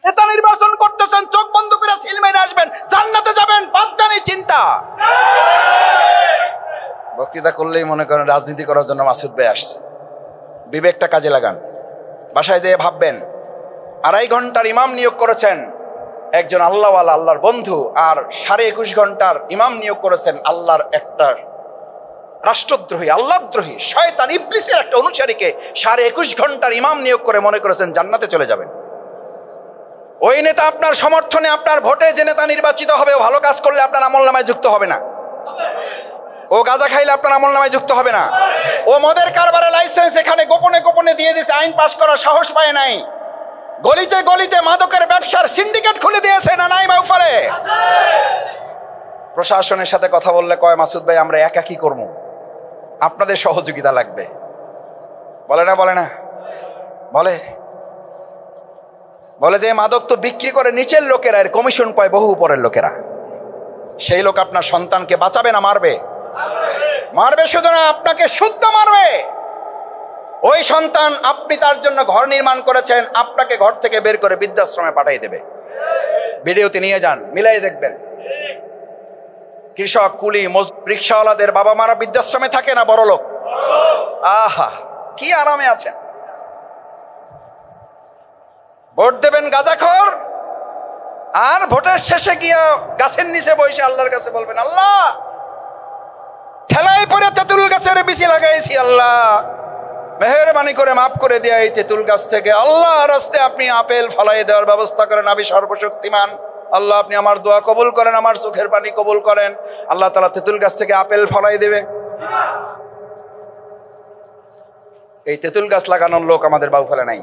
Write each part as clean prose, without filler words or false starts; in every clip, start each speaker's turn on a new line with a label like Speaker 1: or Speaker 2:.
Speaker 1: নেতা নির্বাচন করতেছেন, চোখ বন্ধ করে সিল মেরে আসবেন, জান্নাতে যাবেন, বাদ নেই চিন্তা। বক্তৃতা করলেই মনে করেন রাজনীতি করার জন্য মাসুদ ভাই আসছে। বিবেকটা কাজে লাগান। বাসায় যেয়ে ভাববেন, 2.5 ঘন্টার ইমাম নিয়োগ করেছেন একজন আল্লাহওয়ালা, আল্লাহর বন্ধু, আর 21.5 ঘন্টার ইমাম নিয়োগ করেছেন আল্লাহর একটা রাষ্ট্রদ্রোহী, আল্লাহদ্রোহী, শয়তান ইবলিসের একটা অনুসারীকে 21.5 ঘন্টার ইমাম নিয়োগ করে মনে করেছেন জান্নাতে চলে যাবেন। ওই নেতা আপনার সমর্থনে, আপনার ভোটে যে নেতা নির্বাচিত হবে, ও ভালো কাজ করলে আপনার আমলনামায় যুক্ত হবে না, ও গাঁজা খাইলে আপনার আমলনামায় যুক্ত হবে না, ও মদের কারবারের লাইসেন্স এখানে গোপনে গোপনে দিয়ে দিয়েছে, আইন পাশ করার সাহস পায় নাই, গলিতে গলিতে মাদকের ব্যবসার সিন্ডিকেট খুলে দিয়েছে না নাই মাউফারে। প্রশাসনের সাথে কথা বললে কয়, মাসুদ ভাই আমরা একা কি করবো, আপনাদের সহযোগিতা লাগবে। বলে না বলে না বলে বলে যে মাদক তো বিক্রি করে নিচের লোকেরা, এর কমিশন পায় বহু উপরের লোকেরা। সেই লোক আপনার সন্তানকে বাঁচাবে না মারবে? মারবে, শুধু না আপনাকে শুদ্ধ মারবে। ওই সন্তান আপনি তার জন্য ঘর নির্মাণ করেছেন, আপনাকে ঘর থেকে বের করে বৃদ্ধাশ্রমে পাঠিয়ে দেবে। ভিডিওতে নিয়ে যান, মিলাই দেখবেন। কৃষক, কুলি, রিক্সাওয়ালাদের বাবা মারা বৃদ্ধাশ্রমে থাকে না বড় লোক? আহা, কি আরামে আছেন। ভোট দেবেন গাঁজাখোর, আর ভোটের শেষে গিয়া গাছের নিচে বসে আল্লাহর কাছে বলবেন, আল্লাহ ঠেলাই পরে তেঁতুল গাছের বিচি লাগাইছি, আল্লাহ মেহেরবানি করে মাফ করে দেয়া এই তেঁতুল গাছ থেকে আল্লাহ রাস্তে আপনি আপেল ফলাই দেওয়ার ব্যবস্থা করেন। আমি সর্বশক্তিমান আল্লাহ, আপনি আমার দোয়া কবুল করেন, আমার চোখের পানি কবুল করেন। আল্লাহ তাআলা তেঁতুল গাছ থেকে আপেল ফলাই দেবে। এই তেঁতুল গাছ লাগানোর লোক আমাদের বাউফলে নাই,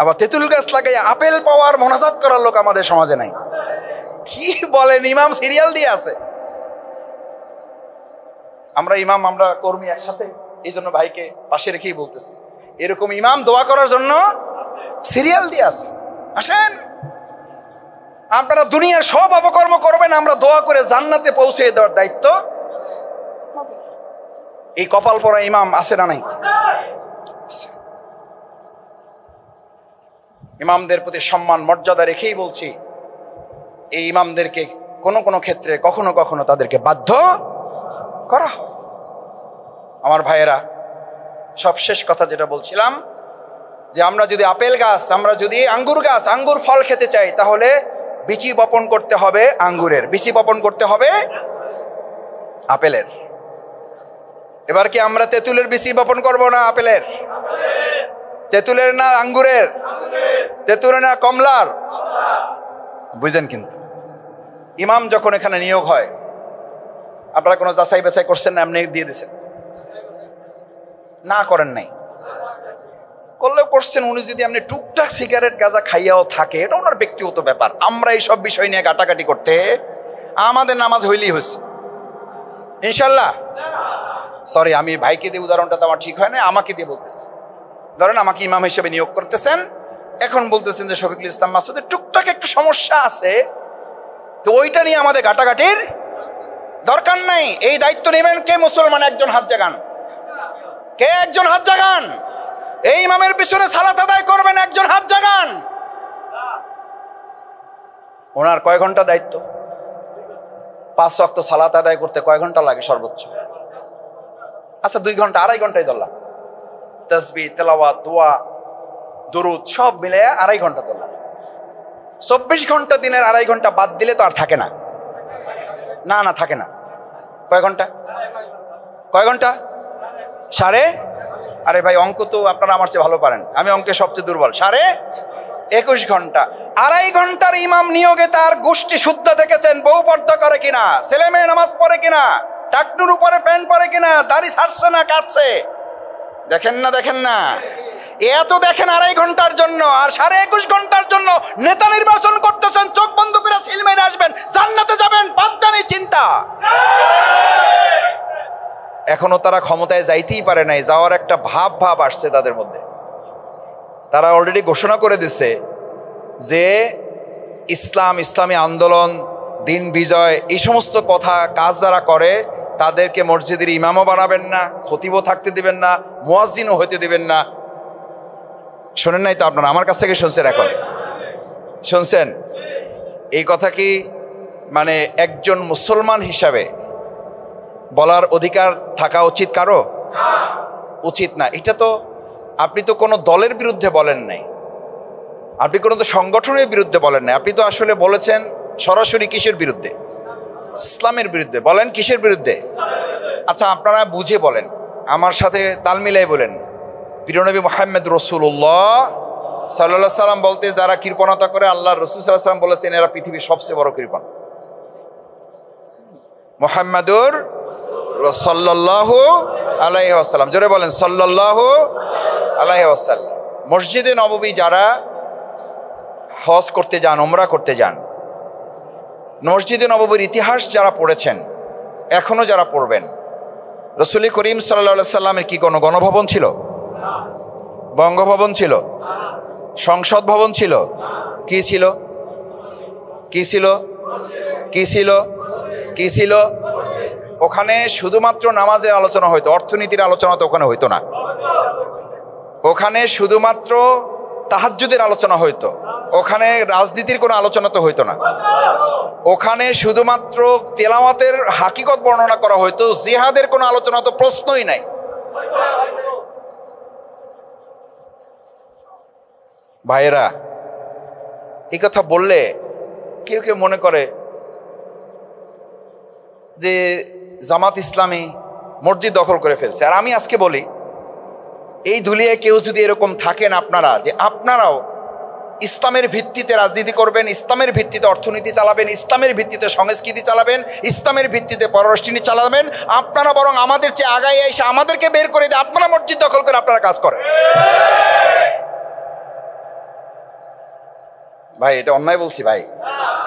Speaker 1: আবার তেঁতুল গাছ লাগাই আপেল পাওয়ার মোনাজাত করার লোক আমাদের সমাজে নাই। কি বলেন, ইমাম সিরিয়াল দিয়ে আছে। আমরা ইমাম, আমরা কর্মী একসাথে, এই জন্য ভাইকে পাশে রেখেই বলতেছি, এরকম ইমাম দোয়া করার জন্য সিরিয়াল দিয়ে আছে। আসেন, আপনারা দুনিয়ার সব অপকর্ম করবেন, আমরা দোয়া করে জান্নাতে পৌঁছে দেওয়ার দায়িত্ব। এই কপাল পরা ইমাম আছে না নাই? ইমামদের প্রতি সম্মান মর্যাদা রেখেই বলছি, এই ইমামদেরকে কোনো কোনো ক্ষেত্রে কখনো কখনো তাদেরকে বাধ্য করা হয়। আমার ভাইয়েরা, সব শেষ কথা যেটা বলছিলাম, যে আমরা যদি আপেল গাছ, আমরা যদি আঙ্গুর গাছ, আঙ্গুর ফল খেতে চাই, তাহলে বিচি বপন করতে হবে আঙ্গুরের, বিচি বপন করতে হবে আপেলের। এবার কি আমরা তেঁতুলের বিচি বপন করব না আপেলের? তেঁতুলের না আঙ্গুরের? তেঁতুলের না কমলার? বুঝেন। কিন্তু ইমাম যখন এখানে নিয়োগ হয়, আপনারা কোনো যাচাই বাছাই করছেন না, এমনি দিয়ে দিচ্ছেন? না, করেন নাই। করলেও করছেন, উনি যদি আপনি টুকটাক সিগারেট গাঁজা খাইয়াও থাকে, এটা ওনার ব্যক্তিগত ব্যাপার। আমরা এইসব বিষয় নিয়ে কাটাকাটি করতে, আমাদের নামাজ হইলেই হয়েছে ইনশাল্লাহ। সরি, আমি ভাইকে দিয়ে উদাহরণটা তো আমার ঠিক হয় না, আমাকে দিয়ে বলতেছি। ধরেন আমাকে ইমাম হিসেবে নিয়োগ করতেছেন, এখন বলতেছেন যে শফিকুল ইসলাম মাসুদের টুকটাক একটু সমস্যা আছে, তো ওইটা নিয়ে আমাদের ঘাটাঘাটির দরকার নাই। এই দায়িত্ব নেবেন কে? মুসলমান একজন হাত জাগান। কে একজন হাত জাগান? এই ইমামের পিছনে সালাত আদায় করবেন, একজন হাত জাগান। ওনার কয় ঘন্টা দায়িত্ব? 5 ওয়াক্ত সালাত আদায় করতে কয় ঘন্টা লাগে সর্বোচ্চ? আচ্ছা 2 ঘন্টা, 2.5 ঘন্টাই ধরলাম। তাসবিহ, তেলাওয়াত, দোয়া, দুরুদ সব মিলে 2.5 ঘন্টা ধরলাম। 24 ঘন্টা দিনের 2.5 ঘন্টা বাদ দিলে তো আর থাকে না। না না, থাকে না। কয় ঘন্টা? কয় ঘন্টা? সাড়ে, আরে ভাই অঙ্ক তো আপনারা আমার চেয়ে ভালো পারেন, আমি অঙ্কে সবচেয়ে দুর্বল। 21 ঘন্টা। 2.5 ঘন্টার ইমাম নিয়োগে তার গোষ্ঠী শুদ্ধ দেখেছেন, বউ পর্দা করে কিনা, ছেলে মেয়ে নামাজ পড়ে কিনা, টাকনুর উপরে প্যান্ট পরে কিনা, দাড়ি ছাড়ছে না কাটছে, দেখেন না? দেখেন না? এত দেখেন 2.5 ঘন্টার জন্য। আর 21.5 ঘন্টার জন্য নেতা নির্বাচন করতেছেন, চোখ বন্ধ করে সিল মেরে আসবেন, জান্নাতে যাবেন, বাদ নেই চিন্তা। এখনো তারা ক্ষমতায় যাইতেই পারে নাই, যাওয়ার একটা ভাব আসছে তাদের মধ্যে। তারা অলরেডি ঘোষণা করে দিচ্ছে যে ইসলাম, ইসলামী আন্দোলন, দিন বিজয়, এই সমস্ত কথা কাজ যারা করে তাদেরকে মসজিদের ইমামও বানাবেন না, খতিবও থাকতে দিবেন না, মুয়াজ্জিনও হইতে দিবেন না। শোনেন নাই তো আপনারা? আমার কাছ থেকে শুনছেন। এখন শুনছেন? এই কথা কি মানে একজন মুসলমান হিসাবে বলার অধিকার থাকা উচিত কারো? উচিত না। এটা তো আপনি তো কোনো দলের বিরুদ্ধে বলেন নাই, আপনি কোনো তো সংগঠনের বিরুদ্ধে বলেন নাই, আপনি তো আসলে বলেছেন সরাসরি কিসের বিরুদ্ধে? ইসলামের বিরুদ্ধে। বলেন কিসের বিরুদ্ধে? আচ্ছা আপনারা বুঝে বলেন, আমার সাথে তাল মিলাই বলেন। প্রিয়নবী মুহাম্মদ রাসূলুল্লাহ সাল্লাল্লাহু আলাইহি সাল্লাম বলতে যারা কৃপণতা করে, আল্লাহ রাসূল সাল্লাল্লাহু আলাইহি সাল্লাম বলেছেন এরা পৃথিবীর সবচেয়ে বড় কৃপণ। মুহাম্মাদুর সাল্লাল্লাহু আলাইহি ওয়াসাল্লাম, জোরে বলেন সাল্লাল্লাহু আলাইহি ওয়াসাল্লাম। মসজিদে নববী যারা হজ করতে যান, উমরা করতে যান, মসজিদে নববীর ইতিহাস যারা পড়েছেন, এখনো যারা পড়বেন, রাসূল করিম সাল্লাল্লাহু আলাইহি সাল্লামের কি কোনো গণভবন ছিল? বঙ্গভবন ছিল? সংসদ ভবন ছিল? কি ছিল? কি ছিল? কি ছিল? কি ছিল? ওখানে শুধুমাত্র নামাজের আলোচনা হইতো, অর্থনীতির আলোচনা তো ওখানে হইতো না। ওখানে শুধুমাত্র তাহাজ্জুদের আলোচনা হইতো, ওখানে রাজনীতির কোনো আলোচনা তো হইতো না। ওখানে শুধুমাত্র তেলাওয়াতের হাকিকত বর্ণনা করা হইতো, জিহাদের কোনো আলোচনা তো প্রশ্নই নাই। ভাইয়েরা, এই কথা বললে কেউ কেউ মনে করে যে জামাত ইসলামী মসজিদ দখল করে ফেলছে। আর আমি আজকে বলি, এই দুলিয়ায় কেউ যদি এরকম থাকেন আপনারা, যে আপনারাও ইসলামের ভিত্তিতে রাজনীতি করবেন, ইসলামের ভিত্তিতে অর্থনীতি চালাবেন, ইসলামের ভিত্তিতে সংস্কৃতি চালাবেন, ইসলামের ভিত্তিতে পররাষ্ট্রনীতি চালাবেন, আপনারা বরং আমাদের চেয়ে আগায় এসে আমাদেরকে বের করে দিয়ে আপনারা মসজিদ দখল করে আপনারা কাজ করেন। ভাই এটা অন্যায় বলছি ভাই,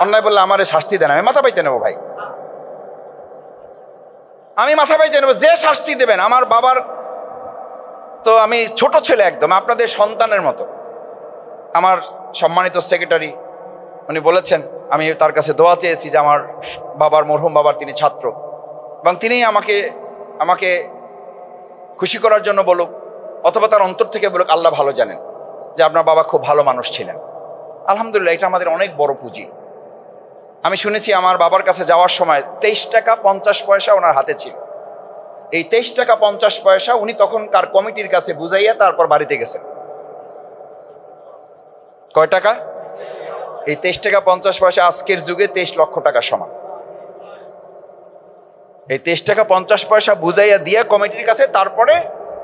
Speaker 1: অন্যায় বললে আমারে শাস্তি দেন, আমি মাথা পাইতে নেবো ভাই, আমি মাথা পাইতে নেবো। যে শাস্তি দেবেন, আমার বাবার তো আমি ছোট ছেলে একদম, আপনাদের সন্তানের মতো। আমার সম্মানিত সেক্রেটারি উনি বলেছেন, আমি তার কাছে দোয়া চেয়েছি যে আমার বাবার, মরহুম বাবার তিনি ছাত্র, এবং তিনি আমাকে খুশি করার জন্য বলুক, অথবা তার অন্তর থেকে বলুক, আল্লাহ ভালো জানেন যে আপনার বাবা খুব ভালো মানুষ ছিলেন। আলহামদুলিল্লাহ, এটা আমাদের অনেক বড় পুঁজি। আমি শুনেছি আমার বাবার কাছে যাওয়ার সময় 23 টাকা 50 পয়সা ওনার হাতে ছিল। এই 23 টাকা 50 পয়সা উনি তখনকার কমিটির কাছে বুঝাইয়া তারপর বাড়িতে গেছেন। কয় টাকা? এই 23 টাকা 50 পয়সা আজকের যুগে 23 লক্ষ টাকা সমান। এই 23 টাকা 50 পয়সা বুঝাইয়া দিয়া কমিটির কাছে তারপরে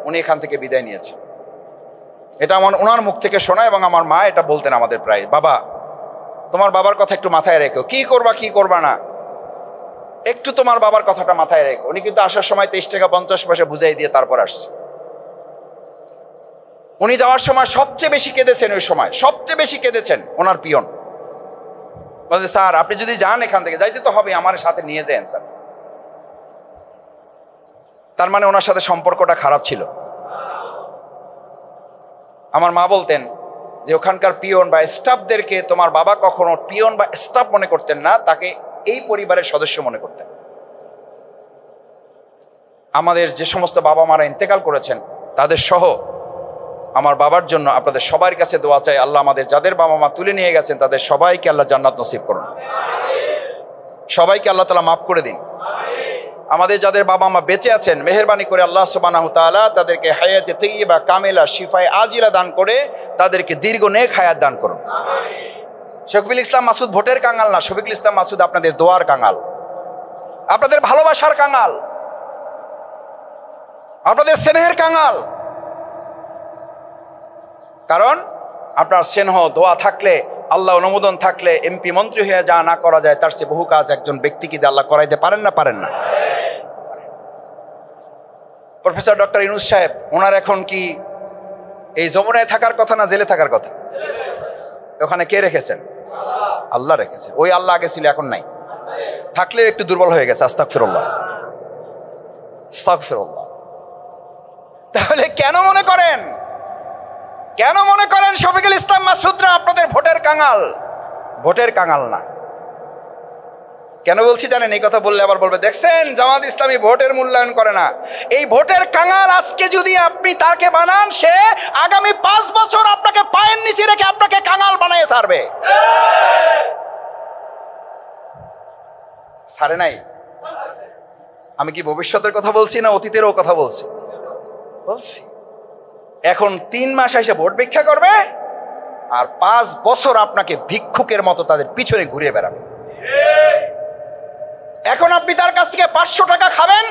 Speaker 1: উনি এখান থেকে বিদায় নিয়েছেন। এটা ওনার মুখ থেকে শোনা, এবং আমার মা এটা বলতেন আমাদের প্রায়, বাবা তোমার বাবার কথা একটু মাথায় রেখো, কি করবা কি করবা না একটু তোমার বাবার কথাটা মাথায় রেখো। উনি কিন্তু আসার সময় 23 টাকা 50 পয়সা বুঝাই দিয়ে তারপর আসছে। উনি যাওয়ার সময় সবচেয়ে বেশি কেঁদেছেন, ওই সময় সবচেয়ে বেশি কেঁদেছেন ওনার পিয়ন। বলছে স্যার আপনি যদি যান এখান থেকে, যাইতে তো হবে, আমার সাথে নিয়ে যান স্যার। তার মানে ওনার সাথে সম্পর্কটা খারাপ ছিল। আমার মা বলতেন যে ওখানকার পিয়ন বা স্টাফদেরকে তোমার বাবা কখনো পিয়ন বা স্টাফ মনে করতেন না, তাকে এই পরিবারের সদস্য মনে করতেন। আমাদের যে সমস্ত বাবা মারা ইন্তেকাল করেছেন তাদের সহ আমার বাবার জন্য আপনাদের সবার কাছে দোয়া চাই, আল্লাহ আমাদের যাদের বাবা মা তুলে নিয়ে গেছেন তাদের সবাইকে আল্লাহ জান্নাত নসিব করুন, সবাইকে আল্লাহ তাআলা মাফ করে দিন। আমাদের যাদের বাবা মা বেঁচে আছেন, মেহেরবানি করে আল্লাহ সুবহানাহু তাআলা তাদেরকে হায়াতে তাইয়্যিবা কামিলা শিফায়ে আজিলা দান করে তাদেরকে দীর্ঘ নেক হায়াত দান করুন। শফিকুল ইসলাম মাসুদ ভোটের কাঙাল না, শফিকুল ইসলাম মাসুদ আপনাদের দোয়ার কাঙাল, আপনাদের ভালোবাসার কাঙাল, আপনাদের স্নেহের কাঙাল। কারণ আপনার স্নেহ দোয়া থাকলে, আল্লাহ অনুমোদন থাকলে এমপি মন্ত্রী হয়ে যা না করা যায় তার চেয়ে বহু কাজ একজন ব্যক্তিকে দিয়ে আল্লাহ করাইতে পারেন না? পারেন না? প্রফেসর ডক্টর ইউনূস সাহেব, ওনার এখন কি এই যমুনায় থাকার কথা না জেলে থাকার কথা? ওখানে কে রেখেছেন? আল্লাহ রেখেছেন। ওই আল্লাহ আগে ছিল, এখন নাই। থাকলে একটু দুর্বল হয়ে গেছে। আস্তাগফিরুল্লাহ, আস্তাগফিরুল্লাহ। তাহলে কেন মনে করেন শফিকুল ইসলাম মাসুদরা আপনাদের ভোটের কাঙাল? ভোটের কাঙাল না। কেন বলছি জানেন? এই কথা বললে আবার বলবে দেখছেন জামাত ইসলামী ভোটের মূল্যায়ন করে না। এই ভোটের কাঙাল আজকে যদি আপনি তাকে বানান, সে আগামী 5 বছর আপনাকে পায়ের নিচে রেখে আপনাকে কাঙাল বানিয়ে ছাড়বে। ছাড়ে নাই? আমি কি ভবিষ্যতের কথা বলছি না অতীতেরও কথা বলছি? বলছি। এখন 3 মাস এসে ভোট ভিক্ষা করবে, আর 5 বছর আপনাকে ভিক্ষুকের মতো তাদের পিছনে ঘুরে বেড়াবে। এখন আপনি তার কাছ থেকে 500 টাকা খাবেন,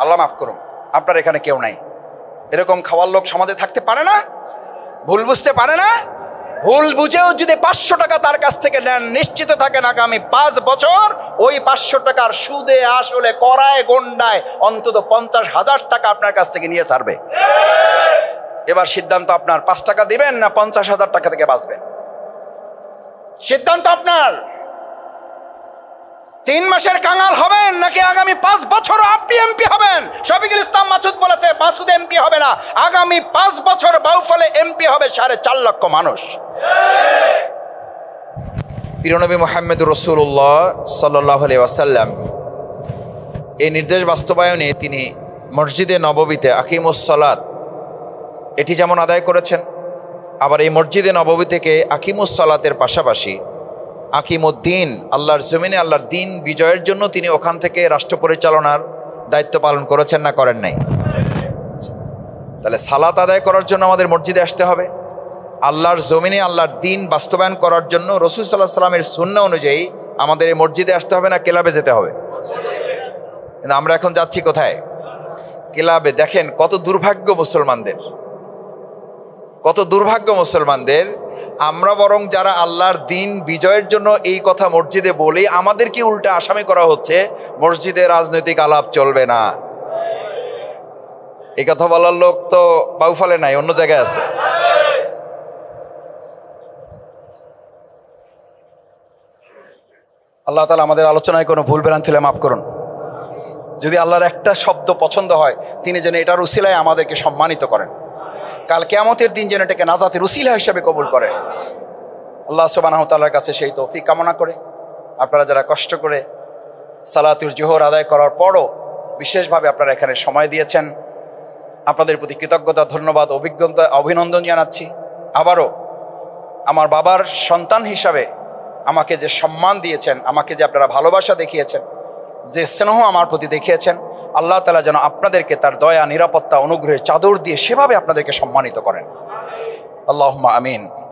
Speaker 1: আল্লাহ মাফ করুন, আপনার এখানে কেউ নাই, এরকম খাওয়ার লোক সমাজে থাকতে পারে না? ভুল বুঝতে পারে না? ভুল বুঝেও যদি 500 টাকা তার কাছ থেকে নেন, নিশ্চিত থাকেন আগামী 5 বছর ওই 500 টাকার সুদে আসলে করায় গন্ডায় অন্তত 50,000 টাকা আপনার কাছ থেকে নিয়ে ছাড়বে। এবার সিদ্ধান্ত আপনার, 5 টাকা দিবেন না 50,000 টাকা থেকে বাঁচবেন, সিদ্ধান্ত আপনার। 3 মাসের কাঙাল হবেন নাকি আগামী 5 বছর আপনি এমপি হবেন? শফিকুল ইসলাম মাসুদ বলেছে মাসুদ এমপি হবে না, আগামী 5 বছর বাউফলে এমপি হবে 4.5 লক্ষ মানুষ। প্রিয় নবী মুহাম্মদুর রাসূলুল্লাহ সাল্লাল্লাহু আলাইহি ওয়াসাল্লাম এই নির্দেশ বাস্তবায়নে তিনি মসজিদে নববীতে আকিমুস সালাত এটি যেমন আদায় করেছেন, আবার এই মসজিদে নববী থেকে আকিমুস সালাতের পাশাপাশি আকিমুদ্দিন, আল্লাহর জমিনে আল্লাহর দিন বিজয়ের জন্য তিনি ওখান থেকে রাষ্ট্র পরিচালনার দায়িত্ব পালন করেছেন না করেন নাই? তাহলে সালাত আদায় করার জন্য আমাদের মসজিদে আসতে হবে, আল্লাহর জমিনে আল্লাহর দিন বাস্তবায়ন করার জন্য রাসূল সাল্লাল্লাহু আলাইহি ওয়াসাল্লামের সুন্নাহ অনুযায়ী আমাদের এই মসজিদে আসতে হবে না ক্লাবে যেতে হবে? কিন্তু আমরা এখন যাচ্ছি কোথায়? ক্লাবে। দেখেন কত দুর্ভাগ্য মুসলমানদের, কত দুর্ভাগ্য মুসলমানদের। আমরা বরং যারা আল্লাহর দিন বিজয়ের জন্য এই কথা মসজিদে বলি, আমাদেরকে উল্টা আসামি করা হচ্ছে মসজিদে রাজনৈতিক আলাপ চলবে না। এই কথা বলার লোক তো বাউফলে নাই, অন্য জায়গায় আছে। আল্লাহ তাআলা আমাদের আলোচনায় কোনো ভুল ভ্রান্তি হলে মাফ করুন। যদি আল্লাহর একটা শব্দ পছন্দ হয়, তিনি যেন এটার উসিলায় আমাদেরকে সম্মানিত করেন, কাল কিয়ামতের দিন যেন এটাকে নাজাতের উসিলা হিসেবে কবুল করেন। আল্লাহ সুবহানাহু ওয়া তাআলার কাছে সেই তৌফিক কামনা করে আপনারা যারা কষ্ট করে সালাতুল জোহর আদায় করার পরও বিশেষভাবে আপনারা এখানে সময় দিয়েছেন, আপনাদের প্রতি কৃতজ্ঞতা, ধন্যবাদ, অভিনন্দন জানাচ্ছি। আবারও আমার বাবার সন্তান হিসাবে আমাকে যে সম্মান দিয়েছেন, আমাকে যে আপনারা ভালোবাসা দেখিয়েছেন, যে স্নেহ আমার প্রতি দেখিয়েছেন, আল্লাহ তাআলা যেন আপনাদেরকে তার দয়া, নিরাপত্তা, অনুগ্রহের চাদর দিয়ে সেভাবে আপনাদেরকে সম্মানিত করেন। আল্লাহুম্মা আমিন।